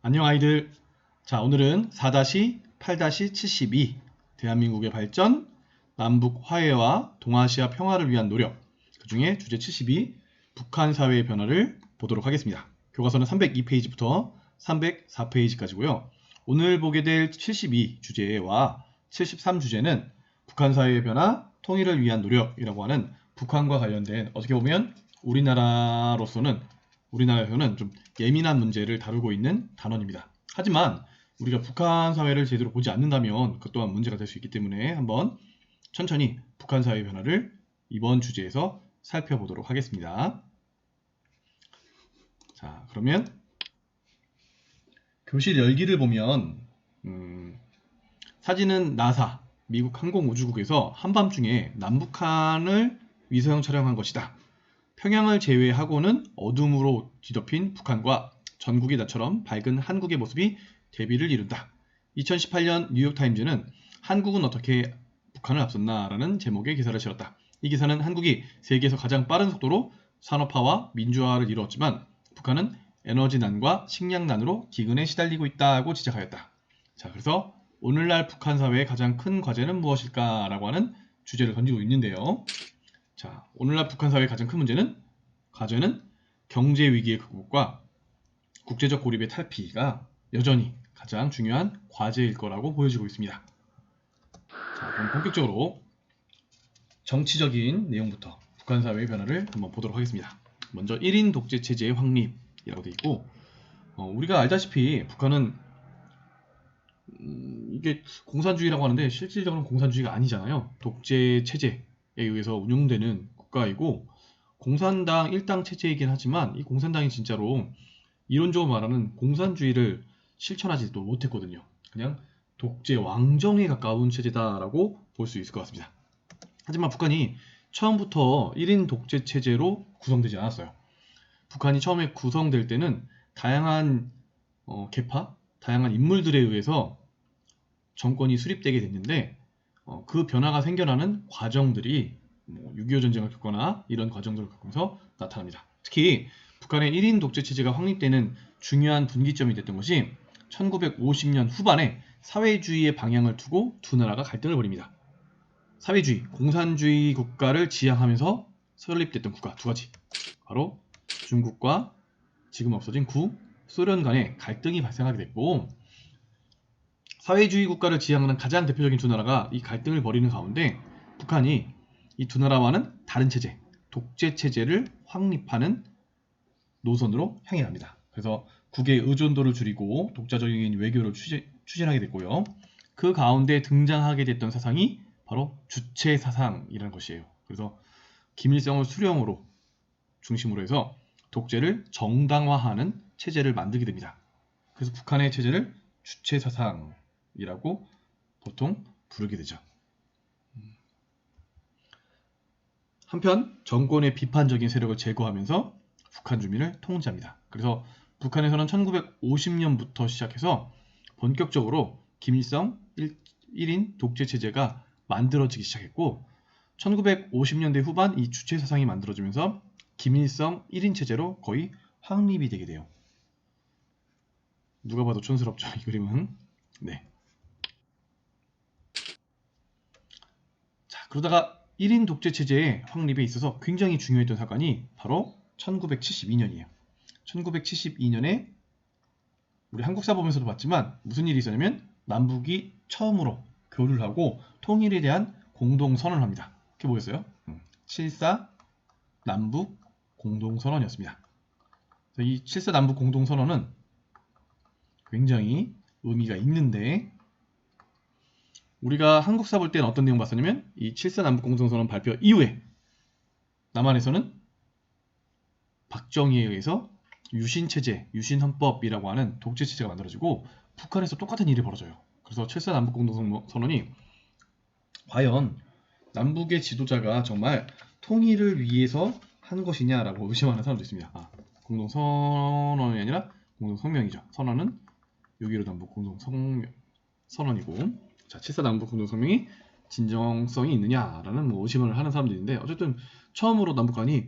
안녕 아이들. 자, 오늘은 4-8-72 대한민국의 발전, 남북 화해와 동아시아 평화를 위한 노력, 그 중에 주제 72 북한 사회의 변화를 보도록 하겠습니다. 교과서는 302페이지부터 304페이지까지고요. 오늘 보게 될 72 주제와 73 주제는 북한 사회의 변화, 통일을 위한 노력이라고 하는 북한과 관련된, 어떻게 보면 우리나라에서는 좀 예민한 문제를 다루고 있는 단원입니다. 하지만 우리가 북한 사회를 제대로 보지 않는다면 그것 또한 문제가 될 수 있기 때문에 한번 천천히 북한 사회의 변화를 이번 주제에서 살펴보도록 하겠습니다. 자, 그러면 교실 열기를 보면 사진은 나사, 미국 항공우주국에서 한밤중에 남북한을 위성형 촬영한 것이다. 평양을 제외하고는 어둠으로 뒤덮인 북한과 전국이 나처럼 밝은 한국의 모습이 대비를 이룬다. 2018년 뉴욕타임즈는 한국은 어떻게 북한을 앞섰나 라는 제목의 기사를 실었다. 이 기사는 한국이 세계에서 가장 빠른 속도로 산업화와 민주화를 이루었지만 북한은 에너지난과 식량난으로 기근에 시달리고 있다고 지적하였다. 자, 그래서 오늘날 북한 사회의 가장 큰 과제는 무엇일까? 라고 하는 주제를 던지고 있는데요. 자, 오늘날 북한 사회의 가장 큰 과제는 경제 위기의 극복과 국제적 고립의 탈피가 여전히 가장 중요한 과제일 거라고 보여지고 있습니다. 자, 그럼 본격적으로 정치적인 내용부터 북한 사회의 변화를 한번 보도록 하겠습니다. 먼저 1인 독재 체제의 확립이라고 되어 있고, 우리가 알다시피 북한은 이게 공산주의라고 하는데 실질적으로는 공산주의가 아니잖아요. 독재 체제에 의해서 운영되는 국가이고 공산당 일당 체제이긴 하지만 이 공산당이 진짜로 이론적으로 말하는 공산주의를 실천하지도 못했거든요. 그냥 독재 왕정에 가까운 체제다라고 볼 수 있을 것 같습니다. 하지만 북한이 처음부터 1인 독재 체제로 구성되지 않았어요. 북한이 처음에 구성될 때는 다양한 계파, 다양한 인물들에 의해서 정권이 수립되게 됐는데 그 변화가 생겨나는 과정들이 6.25 전쟁을 겪거나 이런 과정들을 겪으면서 나타납니다. 특히 북한의 1인 독재 체제가 확립되는 중요한 분기점이 됐던 것이 1950년 후반에 사회주의의 방향을 두고 두 나라가 갈등을 벌입니다. 사회주의, 공산주의 국가를 지향하면서 설립됐던 국가 두 가지, 바로 중국과 지금 없어진 구소련 간의 갈등이 발생하게 됐고, 사회주의 국가를 지향하는 가장 대표적인 두 나라가 이 갈등을 벌이는 가운데 북한이 이 두 나라와는 다른 체제, 독재 체제를 확립하는 노선으로 향해 갑니다. 그래서 국의 의존도를 줄이고 독자적인 외교를 추진하게 됐고요. 그 가운데 등장하게 됐던 사상이 바로 주체 사상이라는 것이에요. 그래서 김일성을 수령으로 중심으로 해서 독재를 정당화하는 체제를 만들게 됩니다. 그래서 북한의 체제를 주체 사상이라고 보통 부르게 되죠. 한편 정권의 비판적인 세력을 제거하면서 북한 주민을 통제합니다. 그래서 북한에서는 1950년부터 시작해서 본격적으로 김일성 1인 독재 체제가 만들어지기 시작했고, 1950년대 후반 이 주체 사상이 만들어지면서 김일성 1인 체제로 거의 확립이 되게 돼요. 누가 봐도 촌스럽죠, 이 그림은. 네. 자, 그러다가 1인 독재 체제의 확립에 있어서 굉장히 중요했던 사건이 바로 1972년이에요. 1972년에 우리 한국사 보면서도 봤지만 무슨 일이 있었냐면 남북이 처음으로 교류를 하고 통일에 대한 공동선언을 합니다. 그게 뭐였어요? 7.4 남북 공동선언이었습니다. 이 7.4 남북 공동선언은 굉장히 의미가 있는데, 우리가 한국사 볼 때는 어떤 내용 봤었냐면 이 7.4 남북 공동선언 발표 이후에 남한에서는 박정희에 의해서 유신체제, 유신헌법이라고 하는 독재체제가 만들어지고 북한에서 똑같은 일이 벌어져요. 그래서 7.4 남북 공동선언이 과연 남북의 지도자가 정말 통일을 위해서 한 것이냐라고 의심하는 사람도 있습니다. 공동선언이 아니라 공동성명이죠. 선언은 6.15 남북 공동선언이고, 자, 7.4 남북 공동성명이 진정성이 있느냐라는 의심을 하는 사람들이 있는데, 어쨌든 처음으로 남북 간이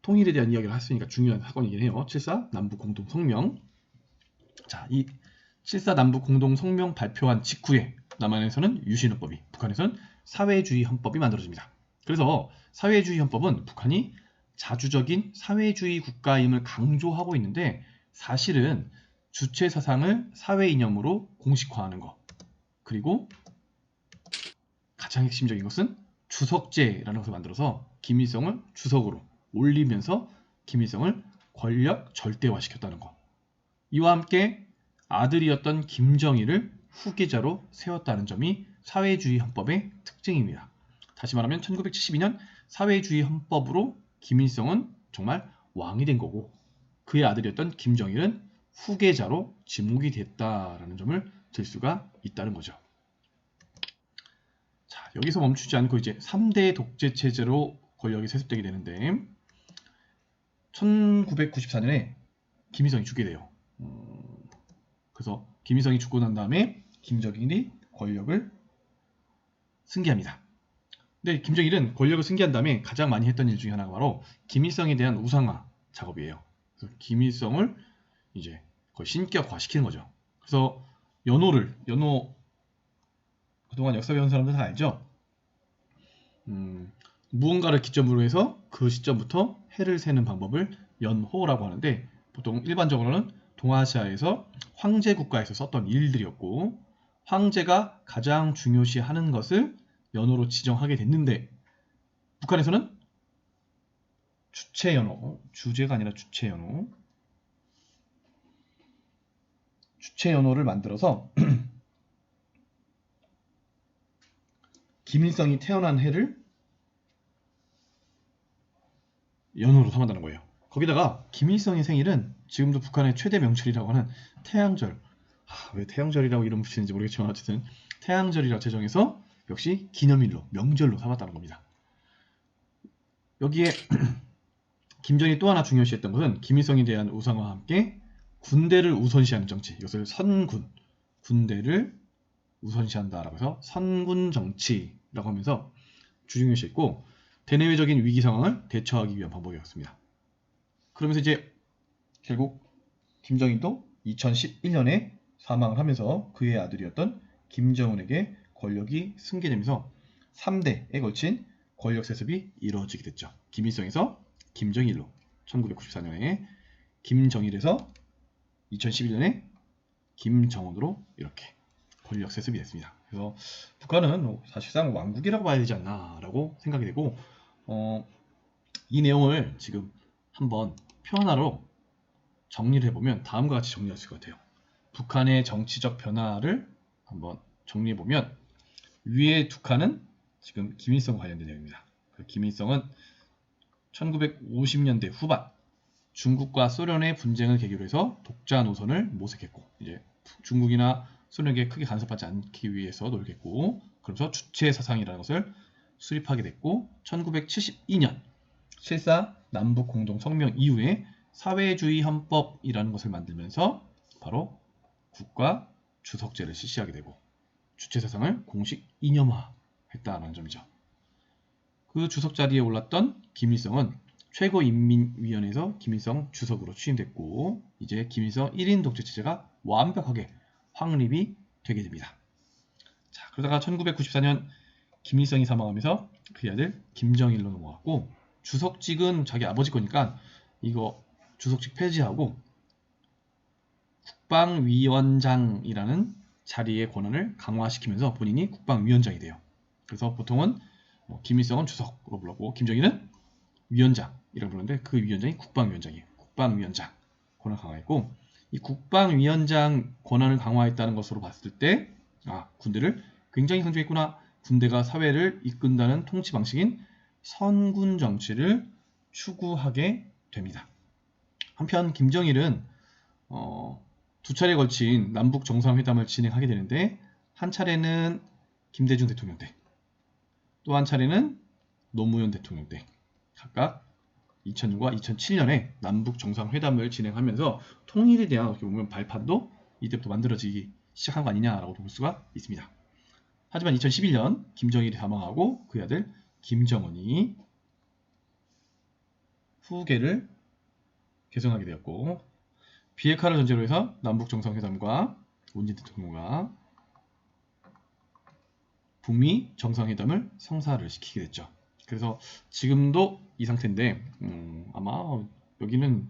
통일에 대한 이야기를 했으니까 중요한 사건이긴 해요. 7.4 남북 공동성명. 자, 이 7.4 남북 공동 성명 발표한 직후에 남한에서는 유신헌법이, 북한에서는 사회주의 헌법이 만들어집니다. 그래서 사회주의 헌법은 북한이 자주적인 사회주의 국가임을 강조하고 있는데 사실은 주체 사상을 사회 이념으로 공식화하는 것, 그리고 가장 핵심적인 것은 주석제라는 것을 만들어서 김일성을 주석으로 올리면서 김일성을 권력 절대화시켰다는 것. 이와 함께 아들이었던 김정일을 후계자로 세웠다는 점이 사회주의 헌법의 특징입니다. 다시 말하면 1972년 사회주의 헌법으로 김일성은 정말 왕이 된 거고 그의 아들이었던 김정일은 후계자로 지목이 됐다라는 점을 들 수가 있다는 거죠. 자, 여기서 멈추지 않고 이제 3대 독재 체제로 권력이 세습되게 되는데 1994년에 김일성이 죽게 돼요. 그래서 김일성이 죽고 난 다음에 김정일이 권력을 승계합니다. 근데 김정일은 권력을 승계한 다음에 가장 많이 했던 일 중에 하나가 바로 김일성에 대한 우상화 작업이에요. 그래서 김일성을 이제 거의 신격화시키는 거죠. 그래서 연호 그동안 역사 배운 사람들 다 알죠? 무언가를 기점으로 해서 그 시점부터 해를 세는 방법을 연호라고 하는데 보통 일반적으로는 동아시아에서 황제 국가에서 썼던 일들이었고 황제가 가장 중요시하는 것을 연호로 지정하게 됐는데 북한에서는 주체연호, 주제가 아니라 주체연호를 만들어서 김일성이 태어난 해를 연호로 삼았다는 거예요. 거기다가 김일성의 생일은 지금도 북한의 최대 명절이라고 하는 태양절, 왜 태양절이라고 이름 붙이는지 모르겠지만 어쨌든 태양절이라 제정해서 역시 기념일로, 명절로 삼았다는 겁니다. 여기에 김정일이 또 하나 중요시했던 것은 김일성에 대한 우상화와 함께 군대를 우선시하는 정치, 이것을 선군, 군대를 우선시한다라고 해서 선군 정치라고 하면서 중요시했고 대내외적인 위기 상황을 대처하기 위한 방법이었습니다. 그러면서 이제 결국 김정일도 2011년에 사망을 하면서 그의 아들이었던 김정은에게 권력이 승계되면서 3대에 걸친 권력 세습이 이루어지게 됐죠. 김일성에서 김정일로 1994년에 김정일에서 2011년에 김정은으로 이렇게 권력 세습이 됐습니다. 그래서 북한은 사실상 왕국이라고 봐야 되지 않나라고 생각이 되고 이 내용을 지금 한번 표 하나로 정리를 해보면 다음과 같이 정리할 수 있을 것 같아요. 북한의 정치적 변화를 한번 정리해보면 위에 두 칸은 지금 김일성 관련된 내용입니다. 김일성은 1950년대 후반 중국과 소련의 분쟁을 계기로 해서 독자 노선을 모색했고 이제 중국이나 소련에게 크게 간섭하지 않기 위해서 노력했고 그러면서 주체 사상이라는 것을 수립하게 됐고 1972년 7.4 남북 공동 성명 이후에 사회주의 헌법이라는 것을 만들면서 바로 국가 주석제를 실시하게 되고 주체 사상을 공식 이념화했다는 점이죠. 그 주석 자리에 올랐던 김일성은 최고인민위원회에서 김일성 주석으로 취임됐고 이제 김일성 1인 독재 체제가 완벽하게 확립이 되게 됩니다. 자, 그러다가 1994년 김일성이 사망하면서 그의 아들 김정일로 넘어갔고 주석직은 자기 아버지 거니까 이거 주석직 폐지하고 국방위원장이라는 자리의 권한을 강화시키면서 본인이 국방위원장이 돼요. 그래서 보통은 김일성은 주석으로 불렀고 김정일은 위원장이라고 부르는데 그 위원장이 국방위원장이에요. 국방위원장 권한 강화했고 이 국방위원장 권한을 강화했다는 것으로 봤을 때 군대를 굉장히 강조했구나. 군대가 사회를 이끈다는 통치 방식인 선군 정치를 추구하게 됩니다. 한편 김정일은 두 차례에 걸친 남북 정상회담을 진행하게 되는데 한 차례는 김대중 대통령 때, 또 한 차례는 노무현 대통령 때 각각 2000년과 2007년에 남북 정상회담을 진행하면서 통일에 대한 어떻게 보면 발판도 이때부터 만들어지기 시작한 거 아니냐라고 볼 수가 있습니다. 하지만 2011년 김정일이 사망하고 그의 아들 김정은이 후계를 계승하게 되었고 비핵화를 전제로 해서 남북 정상회담과 문재인 대통령과 북미 정상회담을 성사를 시키게 됐죠. 그래서 지금도 이 상태인데 아마 여기는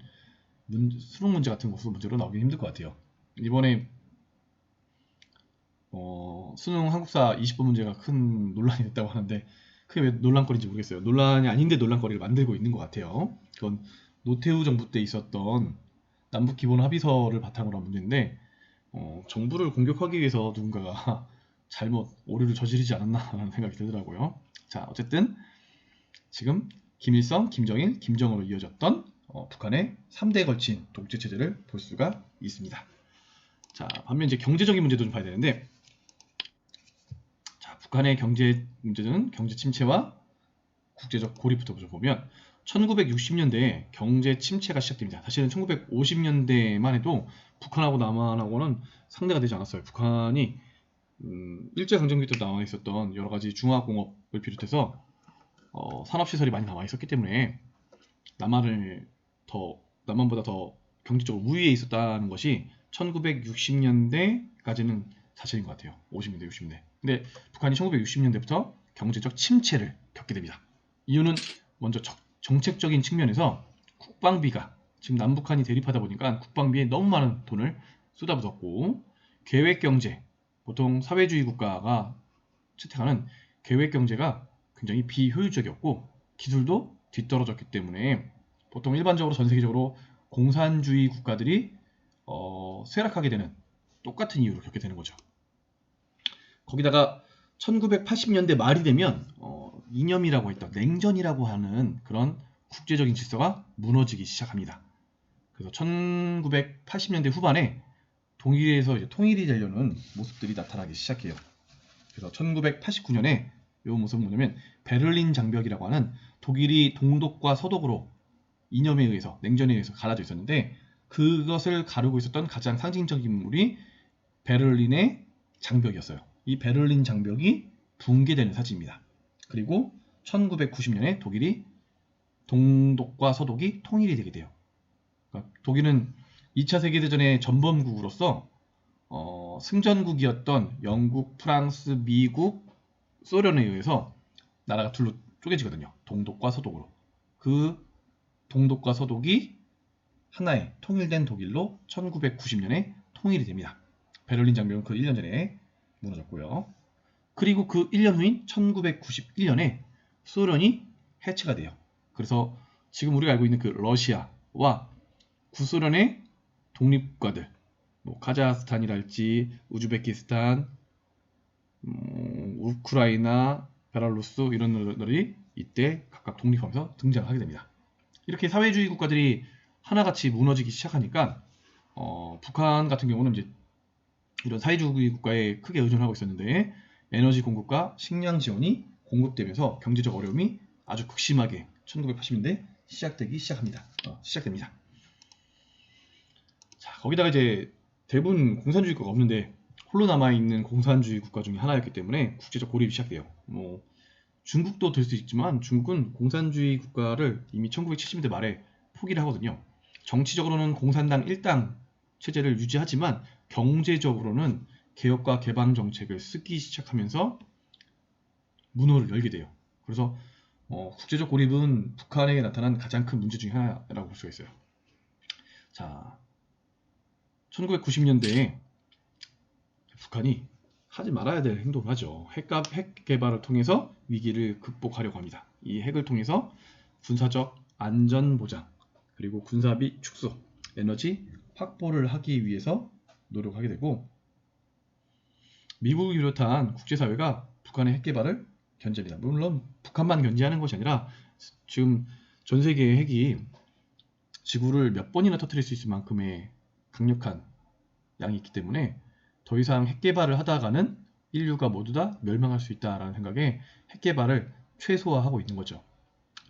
수능 문제 같은 것도 문제로 나오기 힘들 것 같아요. 이번에 수능 한국사 20번 문제가 큰 논란이 됐다고 하는데 그게 왜 논란거리인지 모르겠어요. 논란이 아닌데 논란거리를 만들고 있는 것 같아요. 그건 노태우 정부 때 있었던 남북 기본 합의서를 바탕으로 한 문제인데 정부를 공격하기 위해서 누군가가 잘못 오류를 저지르지 않았나라는 생각이 들더라고요. 자, 어쨌든 지금 김일성, 김정일, 김정으로 이어졌던 북한의 3대에 걸친 독재 체제를 볼 수가 있습니다. 자, 반면 이제 경제적인 문제도 좀 봐야 되는데, 자, 북한의 경제 문제는 경제 침체와 국제적 고립부터 보면 1960년대에 경제 침체가 시작됩니다. 사실은 1950년대만 해도 북한하고 남한하고는 상대가 되지 않았어요. 북한이 일제강점기 때 남아 있었던 여러 가지 중화공업을 비롯해서 산업시설이 많이 남아 있었기 때문에 남한보다 더 경제적으로 우위에 있었다는 것이 1960년대까지는 사실인 것 같아요. 50년대, 60년대. 근데 북한이 1960년대부터 경제적 침체를 겪게 됩니다. 이유는 먼저 정책적인 측면에서 국방비가 지금 남북한이 대립하다 보니까 국방비에 너무 많은 돈을 쏟아붓었고 계획경제, 보통 사회주의 국가가 채택하는 계획경제가 굉장히 비효율적이었고 기술도 뒤떨어졌기 때문에 보통 일반적으로 전 세계적으로 공산주의 국가들이 쇠락하게 되는 똑같은 이유를 겪게 되는 거죠. 거기다가 1980년대 말이 되면 이념이라고 했던 냉전이라고 하는 그런 국제적인 질서가 무너지기 시작합니다. 그래서 1980년대 후반에 동일에서 이제 통일이 되려는 모습들이 나타나기 시작해요. 그래서 1989년에 이 모습은 뭐냐면 베를린 장벽이라고 하는 독일이 동독과 서독으로 이념에 의해서 냉전에 의해서 갈라져 있었는데 그것을 가르고 있었던 가장 상징적인 인물이 베를린의 장벽이었어요. 이 베를린 장벽이 붕괴되는 사진입니다. 그리고 1990년에 독일이 동독과 서독이 통일이 되게 돼요. 그러니까 독일은 2차 세계대전의 전범국으로서 승전국이었던 영국, 프랑스, 미국, 소련에 의해서 나라가 둘로 쪼개지거든요. 동독과 서독으로. 그 동독과 서독이 하나의 통일된 독일로 1990년에 통일이 됩니다. 베를린 장벽은 그 1년 전에 무너졌고요. 그리고 그 1년 후인 1991년에 소련이 해체가 돼요. 그래서 지금 우리가 알고 있는 그 러시아와 구소련의 독립국가들, 뭐 카자흐스탄이랄지 우즈베키스탄, 우크라이나, 베lar루스 이런 나라들이 이때 각각 독립하면서 등장하게 됩니다. 이렇게 사회주의 국가들이 하나같이 무너지기 시작하니까 북한 같은 경우는 이제 이런 사회주의 국가에 크게 의존하고 있었는데 에너지 공급과 식량 지원이 공급되면서 경제적 어려움이 아주 극심하게 1980년대 시작됩니다. 자, 거기다가 이제 대부분 공산주의 국가가 없는데 홀로 남아있는 공산주의 국가 중에 하나였기 때문에 국제적 고립이 시작돼요. 뭐 중국도 될 수 있지만 중국은 공산주의 국가를 이미 1970년대 말에 포기를 하거든요. 정치적으로는 공산당 일당 체제를 유지하지만 경제적으로는 개혁과 개방 정책을 쓰기 시작하면서 문호를 열게 돼요. 그래서 국제적 고립은 북한에게 나타난 가장 큰 문제 중에 하나라고 볼 수가 있어요. 자, 1990년대에 북한이 하지 말아야 될 행동을 하죠. 핵 개발을 통해서 위기를 극복하려고 합니다. 이 핵을 통해서 군사적 안전 보장, 그리고 군사비 축소, 에너지 확보를 하기 위해서 노력하게 되고 미국을 비롯한 국제사회가 북한의 핵 개발을 견제합니다. 물론 북한만 견제하는 것이 아니라 지금 전 세계의 핵이 지구를 몇 번이나 터뜨릴 수 있을 만큼의 강력한 양이 있기 때문에 더 이상 핵 개발을 하다가는 인류가 모두 다 멸망할 수 있다라는 생각에 핵 개발을 최소화하고 있는 거죠.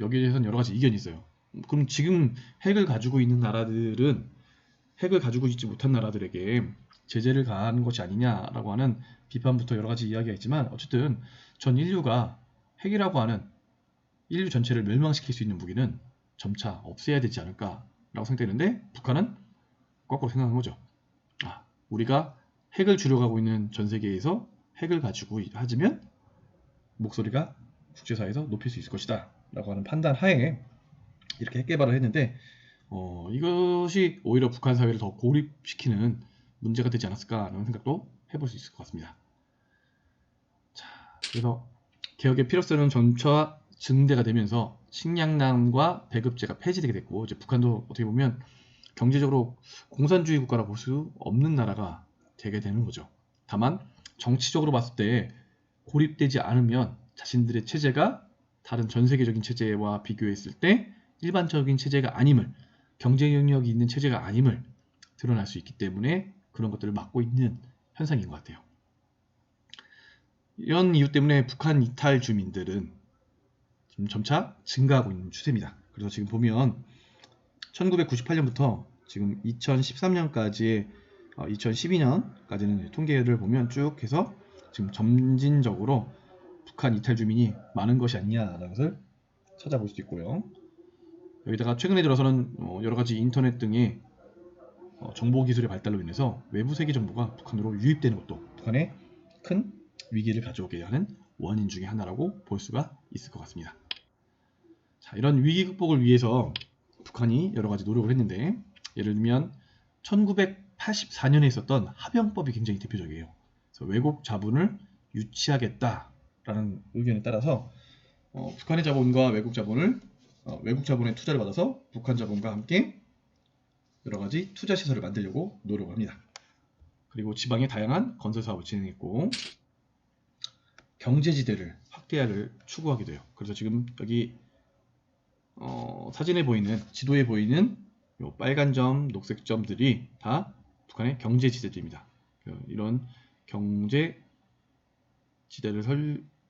여기에 대해서는 여러 가지 이견이 있어요. 그럼 지금 핵을 가지고 있는 나라들은 핵을 가지고 있지 못한 나라들에게 제재를 가하는 것이 아니냐라고 하는 비판부터 여러 가지 이야기가 있지만 어쨌든 전 인류가 핵이라고 하는 인류 전체를 멸망시킬 수 있는 무기는 점차 없애야 되지 않을까라고 생각되는데 북한은 거꾸로 생각한 거죠. 우리가 핵을 주력하고 있는 전 세계에서 핵을 가지고 하지면 목소리가 국제사회에서 높일 수 있을 것이다 라고 하는 판단 하에 이렇게 핵 개발을 했는데 이것이 오히려 북한 사회를 더 고립시키는 문제가 되지 않았을까라는 생각도 해볼 수 있을 것 같습니다. 자, 그래서 개혁의 필요성은 점차 증대가 되면서 식량난과 배급제가 폐지되게 됐고, 이제 북한도 어떻게 보면 경제적으로 공산주의 국가라 볼 수 없는 나라가 되게 되는 거죠. 다만 정치적으로 봤을 때 고립되지 않으면 자신들의 체제가 다른 전 세계적인 체제와 비교했을 때 일반적인 체제가 아님을, 경제 영역이 있는 체제가 아님을 드러날 수 있기 때문에 그런 것들을 막고 있는 현상인 것 같아요. 이런 이유 때문에 북한 이탈 주민들은 지금 점차 증가하고 있는 추세입니다. 그래서 지금 보면 1998년부터 지금 2013년까지의 2012년까지는 통계를 보면 쭉 해서 지금 점진적으로 북한 이탈 주민이 많은 것이 아니냐라는 것을 찾아볼 수 있고요. 여기다가 최근에 들어서는 여러 가지 인터넷 등의 정보 기술의 발달로 인해서 외부 세계 정보가 북한으로 유입되는 것도 북한에 큰 위기를 가져오게 하는 원인 중에 하나라고 볼 수가 있을 것 같습니다. 자, 이런 위기 극복을 위해서 북한이 여러 가지 노력을 했는데, 예를 들면 1984년에 있었던 하병법이 굉장히 대표적이에요. 그래서 외국 자본을 유치하겠다라는 의견에 따라서 북한의 자본과 외국 자본의 투자를 받아서 북한 자본과 함께 여러 가지 투자 시설을 만들려고 노력을 합니다. 그리고 지방에 다양한 건설 사업을 진행했고 경제지대를 확대하를 추구하게 돼요. 그래서 지금 여기 사진에 보이는, 지도에 보이는 요 빨간 점, 녹색 점들이 다 북한의 경제지대들입니다. 이런 경제지대를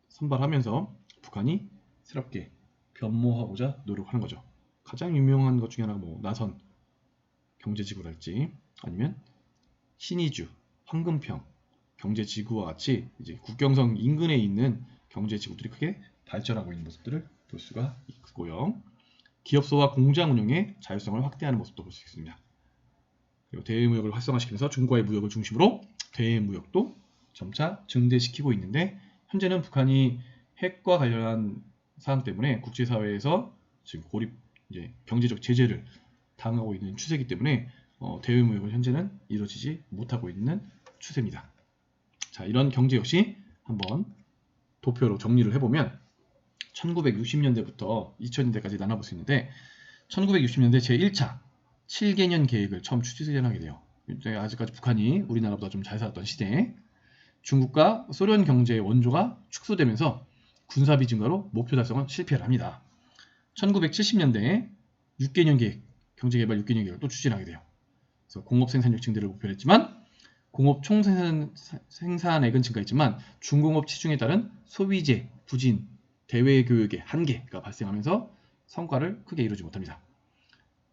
선발하면서 북한이 새롭게 변모하고자 노력하는 거죠. 가장 유명한 것 중에 하나가 나선 경제지구랄지, 아니면 신의주, 황금평 경제지구와 같이 이제 국경선 인근에 있는 경제지구들이 크게 발전하고 있는 모습들을 볼 수가 있고요. 기업소와 공장 운영의 자율성을 확대하는 모습도 볼 수 있습니다. 그리고 대외무역을 활성화시키면서 중국과의 무역을 중심으로 대외무역도 점차 증대시키고 있는데, 현재는 북한이 핵과 관련한 사항 때문에 국제사회에서 지금 경제적 제재를 당하고 있는 추세이기 때문에 대외무역은 현재는 이루어지지 못하고 있는 추세입니다. 자, 이런 경제 역시 한번 도표로 정리를 해보면 1960년대부터 2000년대까지 나눠볼 수 있는데, 1960년대 제1차 7개년 계획을 처음 추진하게 돼요. 아직까지 북한이 우리나라보다 좀 잘 살았던 시대에 중국과 소련 경제의 원조가 축소되면서 군사비 증가로 목표 달성은 실패를 합니다. 1970년대에 6개년 계획, 경제개발 6개년 계획을 또 추진하게 돼요. 그래서 공업 생산력 증대를 목표로 했지만 공업 총 생산액은 증가했지만 중공업 치중에 따른 소비재 부진, 대외 교육의 한계가 발생하면서 성과를 크게 이루지 못합니다.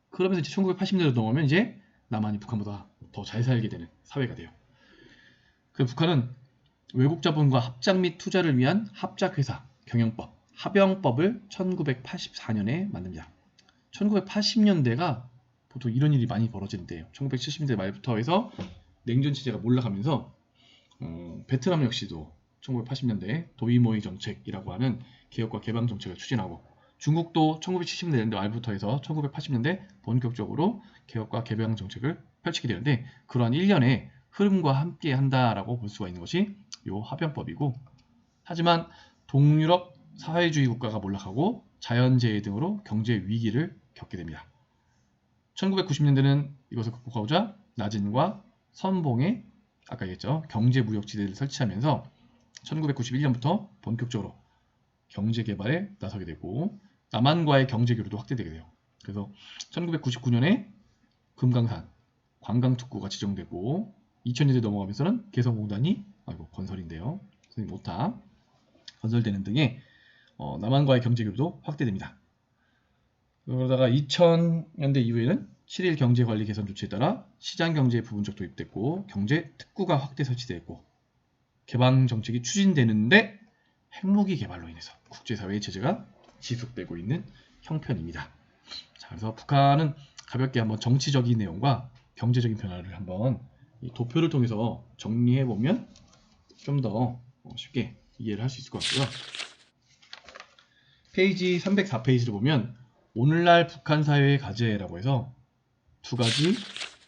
그러면서 이제 1980년대로 넘어오면 이제 남한이 북한보다 더 잘 살게 되는 사회가 돼요. 그 북한은 외국 자본과 합작 및 투자를 위한 합작회사 경영법, 하병법을 1984년에 만듭니다. 1980년대가 보통 이런 일이 많이 벌어지는데요. 1970년대 말부터 해서 냉전 체제가 몰락하면서 베트남 역시도 1980년대 도이모이 정책이라고 하는 개혁과 개방 정책을 추진하고, 중국도 1970년대 말부터 해서 1980년대 본격적으로 개혁과 개방 정책을 펼치게 되는데, 그러한 일련의 흐름과 함께 한다라고 볼 수가 있는 것이 이 하병법이고, 하지만 동유럽 사회주의 국가가 몰락하고 자연재해 등으로 경제 위기를 겪게 됩니다. 1990년대는 이것을 극복하고자 나진과 선봉의 아까 얘기했죠, 경제무역지대를 설치하면서 1991년부터 본격적으로 경제개발에 나서게 되고 남한과의 경제교류도 확대되게 돼요. 그래서 1999년에 금강산 관광특구가 지정되고 2000년대 넘어가면서는 개성공단이 건설인데요. 못하 건설되는 등의 남한과의 경제교류도 확대됩니다. 그러다가 2000년대 이후에는 7일 경제관리 개선 조치에 따라 시장경제의 부분적 도입됐고 경제특구가 확대 설치됐고 개방정책이 추진되는데 핵무기 개발로 인해서 국제사회의 제재가 지속되고 있는 형편입니다. 자, 그래서 북한은 가볍게 한번 정치적인 내용과 경제적인 변화를 한번 이 도표를 통해서 정리해 보면 좀 더 쉽게 이해를 할 수 있을 것 같고요. 페이지 304페이지를 보면 오늘날 북한 사회의 과제라고 해서 두 가지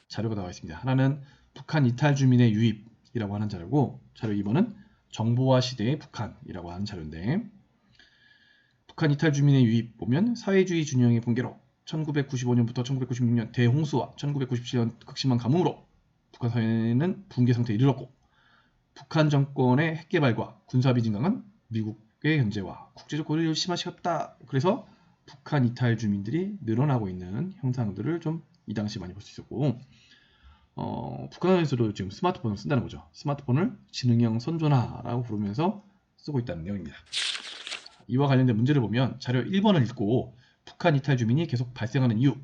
자료가 나와 있습니다. 하나는 북한 이탈 주민의 유입이라고 하는 자료고, 자료 2번은 정보화 시대의 북한이라고 하는 자료인데, 북한 이탈 주민의 유입 보면 사회주의 준영의 붕괴로 1995년부터 1996년 대홍수와 1997년 극심한 가뭄으로 북한 사회는 붕괴 상태에 이르렀고, 북한 정권의 핵개발과 군사비 증강은 미국의 견제와 국제적 고리를 심화시켰다. 그래서 북한 이탈 주민들이 늘어나고 있는 현상들을 좀 이 당시 많이 볼 수 있었고, 북한에서도 지금 스마트폰을 쓴다는 거죠. 스마트폰을 지능형 선조나라고 부르면서 쓰고 있다는 내용입니다. 이와 관련된 문제를 보면 자료 1번을 읽고 북한 이탈 주민이 계속 발생하는 이유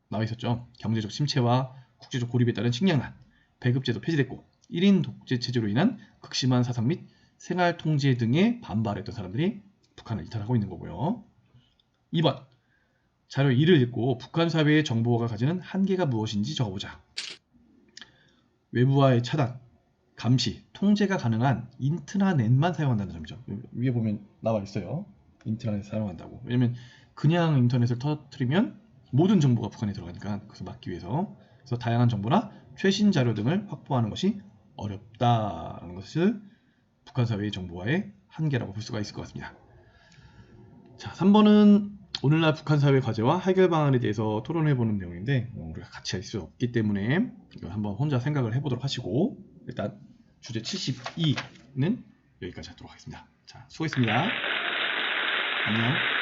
나와 있었죠. 경제적 침체와 국제적 고립에 따른 식량난, 배급제도 폐지됐고 1인 독재 체제로 인한 극심한 사상 및 생활 통제 등에 반발했던 사람들이 북한을 이탈하고 있는 거고요. 2번 자료 2를 읽고 북한 사회의 정보가 가지는 한계가 무엇인지 적어보자. 외부와의 차단, 감시, 통제가 가능한 인트라넷만 사용한다는 점이죠. 위에 보면 나와 있어요. 인트라넷 사용한다고. 왜냐면 그냥 인터넷을 터뜨리면 모든 정보가 북한에 들어가니까 그것을 막기 위해서. 그래서 다양한 정보나 최신 자료 등을 확보하는 것이 어렵다는 것을 북한 사회의 정보화의 한계라고 볼 수가 있을 것 같습니다. 자, 3번은 오늘날 북한 사회 과제와 해결 방안에 대해서 토론해보는 내용인데 우리가 같이 할 수 없기 때문에 한번 혼자 생각을 해보도록 하시고, 일단 주제 72는 여기까지 하도록 하겠습니다. 자, 수고했습니다. 안녕.